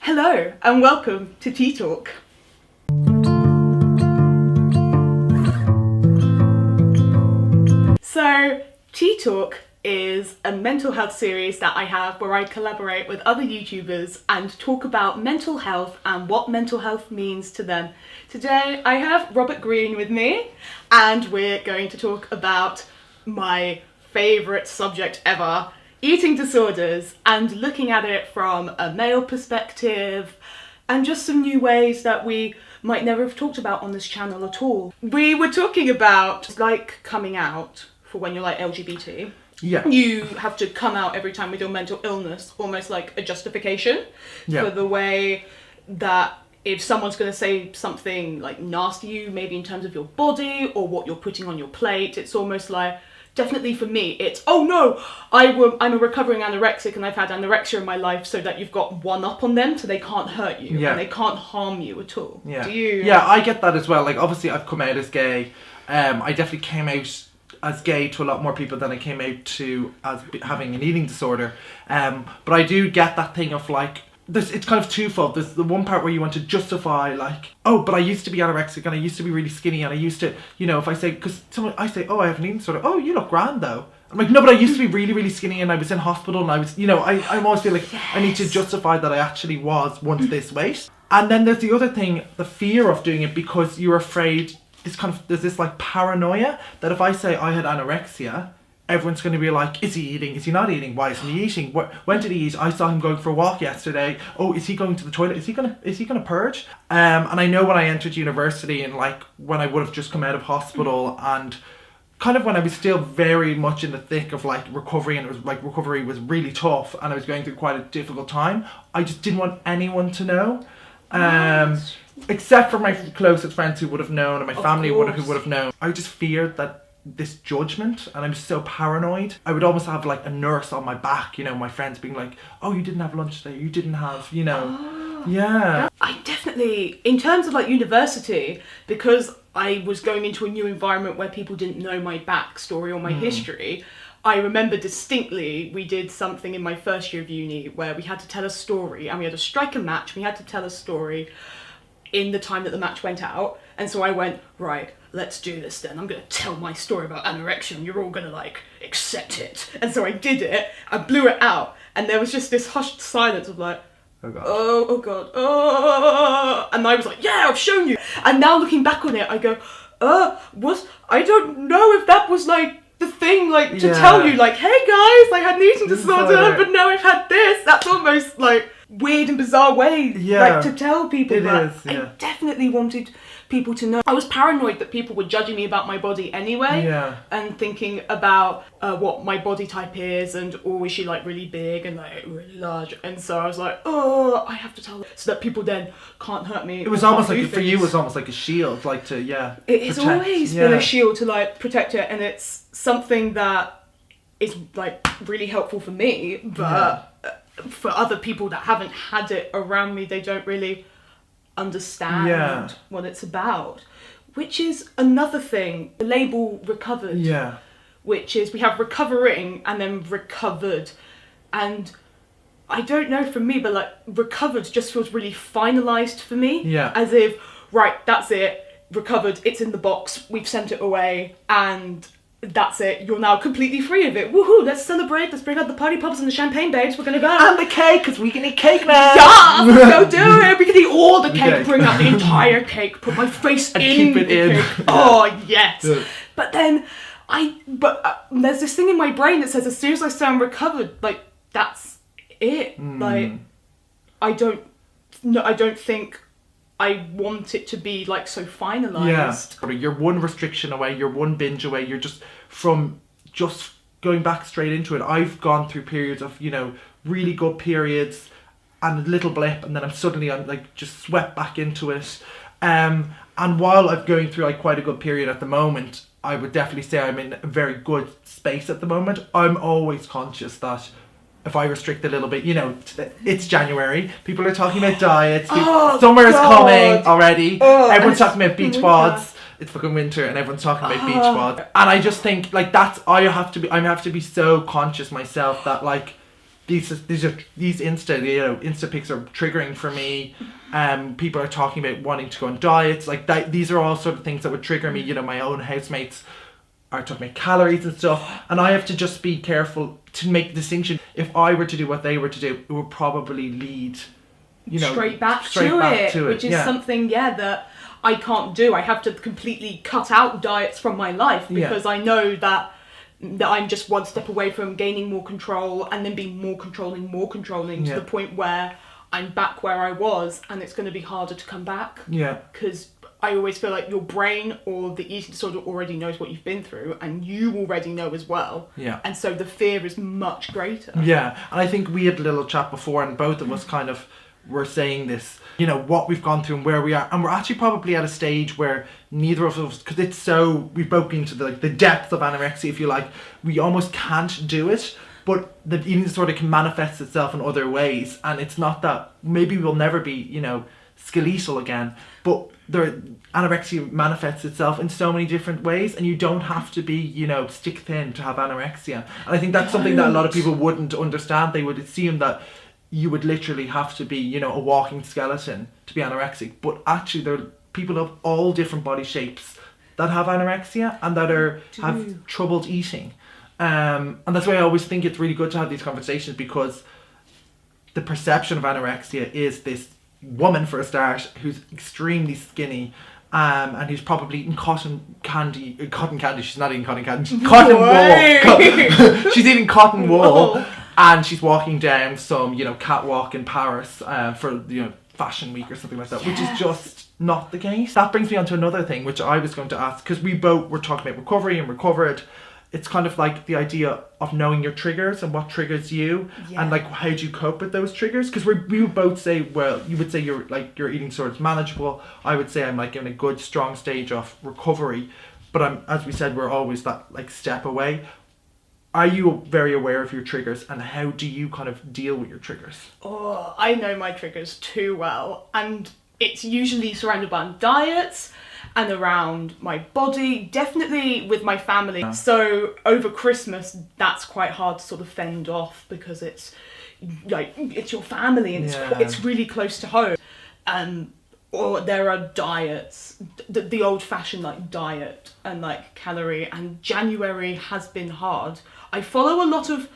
Hello and welcome to Tea Talk. So, Tea Talk is a mental health series that I have where I collaborate with other YouTubers and talk about mental health and what mental health means to them. Today I have Robert Greene with me and we're going to talk about my favourite subject ever, eating disorders, and looking at it from a male perspective and just some new ways that we might never have talked about on this channel at all. We were talking about like coming out for when you're like LGBT. Yeah. You have to come out every time with your mental illness, almost like a justification for the way that if someone's going to say something like nasty to you, maybe in terms of your body or what you're putting on your plate, it's almost like, definitely for me, it's, oh no, I'm a recovering anorexic and I've had anorexia in my life, so that you've got one up on them so they can't hurt you and they can't harm you at all. Yeah. Do you? Yeah, I get that as well. Like, obviously I've come out as gay. I definitely came out as gay to a lot more people than I came out to as having an eating disorder. But I do get that thing of like, it's kind of twofold. There's the one part where you want to justify like, oh, but I used to be anorexic and I used to be really skinny and I used to, you know, if I say, because I say, oh, I have an eating disorder, oh, you look grand though. I'm like, no, but I used to be really, really skinny and I was in hospital and I was, you know, I always feel like I need to justify that I actually was once this weight. And then there's the other thing, the fear of doing it because you're afraid, there's this like paranoia that if I say I had anorexia, everyone's going to be like, is he eating? Is he not eating? Why isn't he eating? When did he eat? I saw him going for a walk yesterday. Oh, is he going to the toilet? Is he gonna purge? And I know when I entered university and like when I would have just come out of hospital and kind of when I was still very much in the thick of like recovery, and it was like recovery was really tough and I was going through quite a difficult time, I just didn't want anyone to know. Except for my closest friends who would have known and my family who would have known. I just feared that this judgment, and I'm so paranoid. I would almost have like a nurse on my back, you know, my friends being like, oh, you didn't have lunch today, you didn't have, you know. Yeah. I definitely, in terms of like university, because I was going into a new environment where people didn't know my backstory or my history, I remember distinctly we did something in my first year of uni where we had to tell a story and we had to strike a match. We had to tell a story in the time that the match went out. And so I went, right, let's do this then. I'm going to tell my story about anorexia and you're all going to like accept it. And so I did it. I blew it out. And there was just this hushed silence of like, oh God. Oh God. Oh. And I was like, yeah, I've shown you. And now looking back on it, I go, I don't know if that was like the thing, like to tell you like, hey guys, I had an eating disorder, but now I've had this. That's almost like weird and bizarre way like to tell people. I definitely wanted people to know. I was paranoid that people were judging me about my body anyway, and thinking about what my body type is and is she like really big and like really large, and so I was like, oh, I have to tell them so that people then can't hurt me. It was almost like, for you, it was almost like a shield, like to it's always been a shield to like protect it, and it's something that is like really helpful for me, but for other people that haven't had it around me, they don't really understand what it's about, which is another thing. The label recovered, which is we have recovering and then recovered, and I don't know for me, but like recovered just feels really finalized for me, as if right, that's it, recovered, it's in the box, we've sent it away, and that's it, you're now completely free of it. Woohoo, let's celebrate, let's bring out the party pops and the champagne, babes, we're gonna go. And the cake, because we can eat cake now. Yeah, let's go do it. We can eat all the cake, bring out the entire cake, put my face and in keep it the in. Cake. Oh, yes. But then, there's this thing in my brain that says as soon as I say I'm recovered, like, that's it. Like, I don't think I want it to be like so finalised. Yeah, you're one restriction away, you're one binge away, you're just from just going back straight into it. I've gone through periods of, you know, really good periods and a little blip, and then I'm like just swept back into it. And while I'm going through like quite a good period at the moment, I would definitely say I'm in a very good space at the moment. I'm always conscious that if I restrict a little bit, you know, it's January, people are talking about diets, summer is coming already, everyone's talking about beach bods, it's fucking winter and everyone's talking about beach bods, and I just think like I have to be so conscious myself that like these Insta pics are triggering for me. People are talking about wanting to go on diets, like that. These are all sort of things that would trigger me. My own housemates are talking about calories and stuff, and I have to just be careful to make the distinction. If I were to do what they were to do, it would probably lead, straight back to it, which is something, that I can't do. I have to completely cut out diets from my life because I know that I'm just one step away from gaining more control and then being more controlling to the point where I'm back where I was, and it's going to be harder to come back. Yeah. Because I always feel like your brain or the eating disorder already knows what you've been through, and you already know as well. Yeah. And so the fear is much greater. Yeah. And I think we had a little chat before, and both of us kind of were saying this, what we've gone through and where we are, and we're actually probably at a stage where neither of us, because it's so, we've broken into the depth of anorexia, if you like, we almost can't do it, but the eating disorder can manifest itself in other ways, and it's not that, maybe we'll never be, skeletal again, but anorexia manifests itself in so many different ways, and you don't have to be, stick thin to have anorexia. And I think that's something that a lot of people wouldn't understand. They would assume that you would literally have to be, a walking skeleton to be anorexic. But actually, there are people of all different body shapes that have anorexia and that have troubled eating. And that's why I always think it's really good to have these conversations, because the perception of anorexia is this woman, for a start, who's extremely skinny, and who's probably eating cotton candy. She's not eating cotton candy. Cotton wool. She's eating cotton wool. And she's walking down some, catwalk in Paris for, Fashion Week or something like that, which is just not the case. That brings me on to another thing, which I was going to ask, because we both were talking about recovery and recovered. It's kind of like the idea of knowing your triggers and what triggers you, and like how do you cope with those triggers? Because we would both say, well, you would say your eating disorder is manageable. I would say I'm like in a good, strong stage of recovery, but as we said, we're always that step away. Are you very aware of your triggers, and how do you kind of deal with your triggers? Oh, I know my triggers too well, and it's usually surrounded by diets and around my body, definitely with my family. Yeah. So over Christmas, that's quite hard to sort of fend off, because it's your family and it's really close to home. Or there are diets, the old-fashioned diet and calorie, and January has been hard. I follow a lot of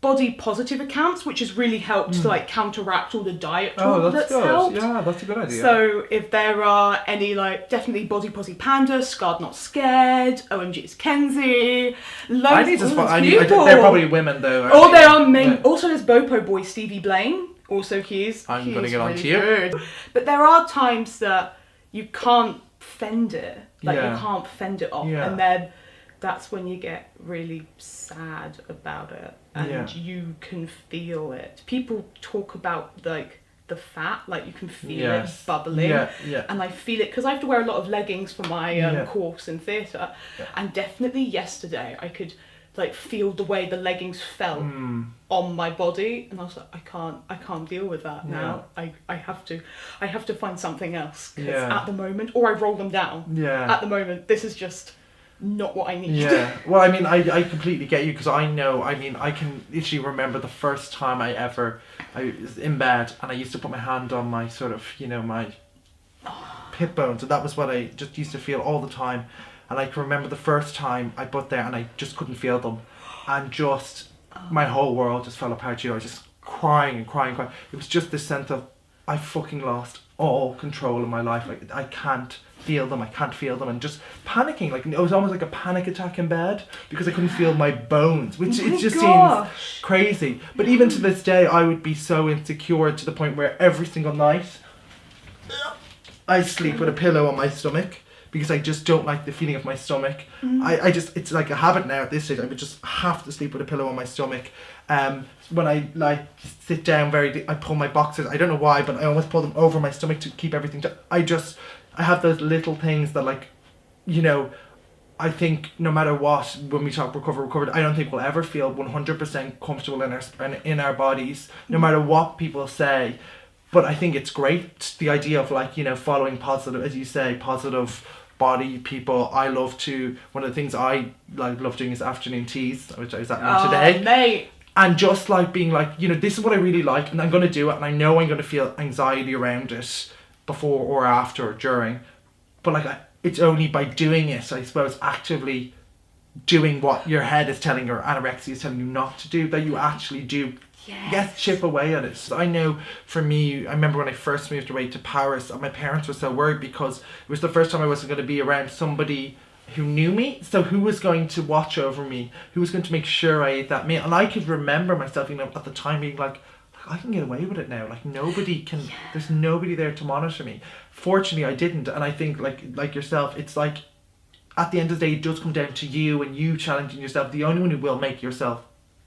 body positive accounts, which has really helped to counteract all the diet talk that's helped. Yeah, that's a good idea. So if there are any definitely Body Posy Panda, Scarred Not Scared, OMG It's Kenzie, loads of people. They're probably women though. Or there are men. Yeah. Also there's Bopo Boy Stevie Blaine. Also I'm going to get on to you. Good. But there are times that you can't fend it. You can't fend it off. Yeah. And then that's when you get really sad about it. And you can feel it. People talk about the fat, you can feel it bubbling. Yeah. And I feel it because I have to wear a lot of leggings for my course in theatre. Yeah. And definitely yesterday I could feel the way the leggings felt on my body, and I was like, I can't deal with that now. I have to find something else, because at the moment, or I roll them down. At the moment, this is just not what I need. Yeah. Well, I mean, I completely get you, because I know. I mean, I can literally remember the first time I was in bed, and I used to put my hand on my sort of my hip bones, and that was what I just used to feel all the time. And I can remember the first time I put there and I just couldn't feel them. And just, my whole world just fell apart. I was just crying. It was just this sense of, I fucking lost all control of my life. I can't feel them. And just panicking. It was almost like a panic attack in bed, because I couldn't feel my bones, which it just seems crazy. But even to this day, I would be so insecure to the point where every single night, I sleep with a pillow on my stomach, because I just don't like the feeling of my stomach. It's like a habit now at this stage. I would just have to sleep with a pillow on my stomach. When I sit down I pull my boxers. I don't know why, but I always pull them over my stomach to keep everything down. I have those little things that I think no matter what, when we talk recovered, I don't think we'll ever feel 100% comfortable in our bodies, no matter what people say. But I think it's great, the idea of following positive, as you say, positive body people. I love to, one of the things I love doing is afternoon teas, which I was at one today. Mate. And just like being like, you know, this is what I really like and I'm going to do it and I know I'm going to feel anxiety around it before or after or during. But like, it's only by doing it, I suppose, actively doing what your head is telling you or anorexia is telling you not to do, that you actually do chip away at it. So I know for me, I remember when I first moved away to Paris, my parents were so worried because it was the first time I wasn't going to be around somebody who knew me. So who was going to watch over me? Who was going to make sure I ate that meal? And I could remember myself, you know, at the time being like, I can get away with it now. Like nobody can, there's nobody there to monitor me. Fortunately, I didn't. And I think like yourself, it's like at the end of the day, it does come down to you and you challenging yourself. The only one who will make yourself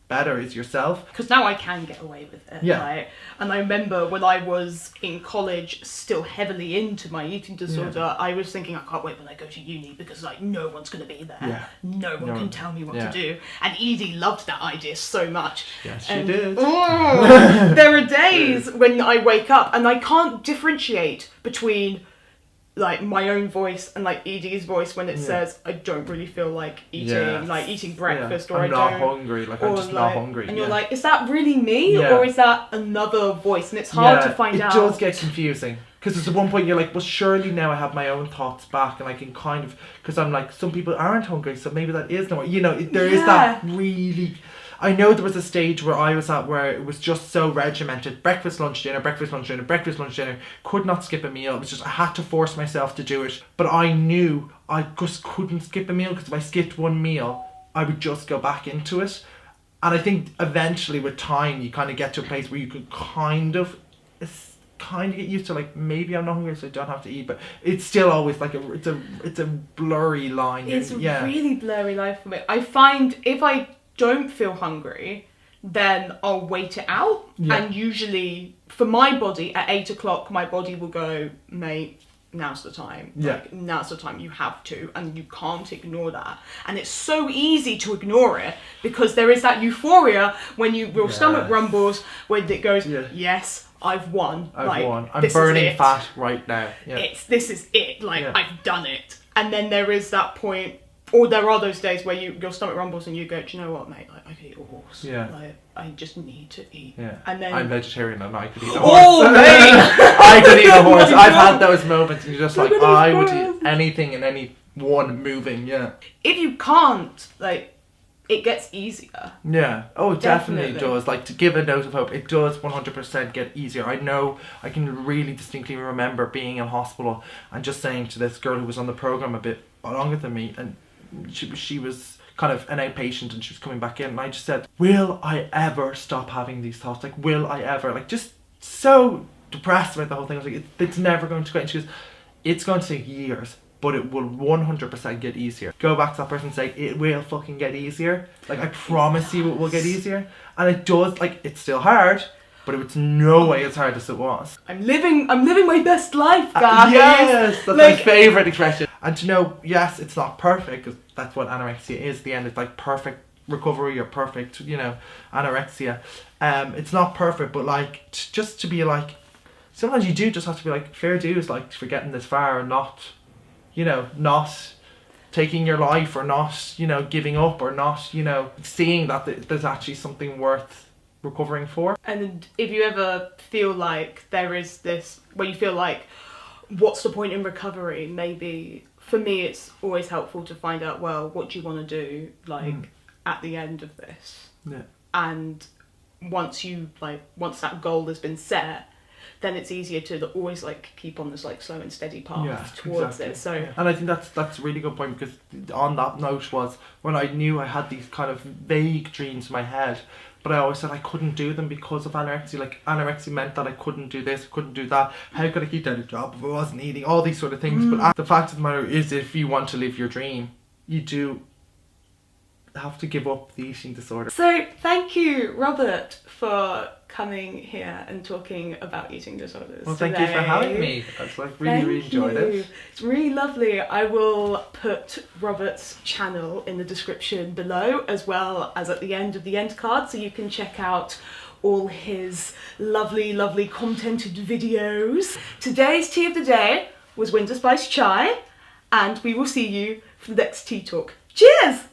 better is yourself. Because now I can get away with it. Yeah. Right? And I remember when I was in college, still heavily into my eating disorder, I was thinking, I can't wait when I go to uni because like no one's going to be there. Yeah. No one can tell me what to do. And Edie loved that idea so much. Yes, she did. Oh, there are days when I wake up and I can't differentiate between like my own voice and like Edie's voice when it says I don't really feel like eating, like eating breakfast, or I'm I not don't hungry, like I'm just not hungry. And you're like, is that really me or is that another voice? And it's hard to find out. It does get confusing because at one point you're like, well, surely now I have my own thoughts back and I can kind of, because I'm like, some people aren't hungry, so maybe that is no, you know, there is that really. I know there was a stage where I was at where it was just so regimented. Breakfast, lunch, dinner, breakfast, lunch, dinner, breakfast, lunch, dinner. Could not skip a meal. It was just, I had to force myself to do it. But I knew I just couldn't skip a meal because if I skipped one meal, I would just go back into it. And I think eventually with time, you kind of get to a place where you can kind of get used to like, maybe I'm not hungry so I don't have to eat, but it's still always like it's a blurry line. It's a really blurry line for me. I find if I don't feel hungry, then I'll wait it out. And usually for my body at 8 o'clock, my body will go, mate, now's the time. Like, now's the time, you have to, and you can't ignore that. And it's so easy to ignore it because there is that euphoria when your stomach rumbles, when it goes, yes, I've won. I've won. I'm burning fat right now. This is it. Like, I've done it. And then there is that point. Or there are those days where your stomach rumbles and you go, do you know what, mate? Like, I could eat a horse. Yeah. Like, I just need to eat. Yeah. And then I'm vegetarian and I could eat a horse. Oh, mate! I could eat a horse. I've had those moments and you're just like, I would eat anything and any one moving. Yeah. If you can't, like, it gets easier. Yeah. Oh, it definitely does. Like, to give a note of hope, it does 100% get easier. I know, I can really distinctly remember being in hospital and just saying to this girl who was on the programme a bit longer than me, and she was kind of an outpatient and she was coming back in, and I just said, will I ever stop having these thoughts? Like, will I ever? Like, just so depressed about the whole thing. I was like, it's never going to go. And she goes, it's going to take years, but it will 100% get easier. Go back to that person and say, it will fucking get easier. Like, I promise you it will get easier. And it does. Like, it's still hard, but it's no way as hard as it was. I'm living my best life, guys. Yes, that's my favourite expression. And to know, yes, it's not perfect, because that's what anorexia is. The end, it's like perfect recovery or perfect, you know, anorexia. It's not perfect, but like just to be like, sometimes you do just have to be like, fair dues, like for getting this far and not, you know, not taking your life or not, you know, giving up or not, you know, seeing that there's actually something worth recovering for. And if you ever feel like there is this, where you feel like, what's the point in recovery? Maybe for me it's always helpful to find out, well, what do you want to do like at the end of this? Yeah. And once that goal has been set, then it's easier to always like keep on this like slow and steady path towards it. So and I think that's a really good point, because on that note was when I knew I had these kind of vague dreams in my head, but I always said I couldn't do them because of anorexia. Like, anorexia meant that I couldn't do this, couldn't do that. How could I keep down a job if I wasn't eating? All these sort of things. But the fact of the matter is, if you want to live your dream, you do have to give up the eating disorder. So thank you, Robert, for coming here and talking about eating disorders. Well, thank you for having me. I've really enjoyed it. It's really lovely. I will put Robert's channel in the description below, as well as at the end of the end card, so you can check out all his lovely contented videos. Today's tea of the day was winter spice chai, and we will see you for the next tea talk. Cheers!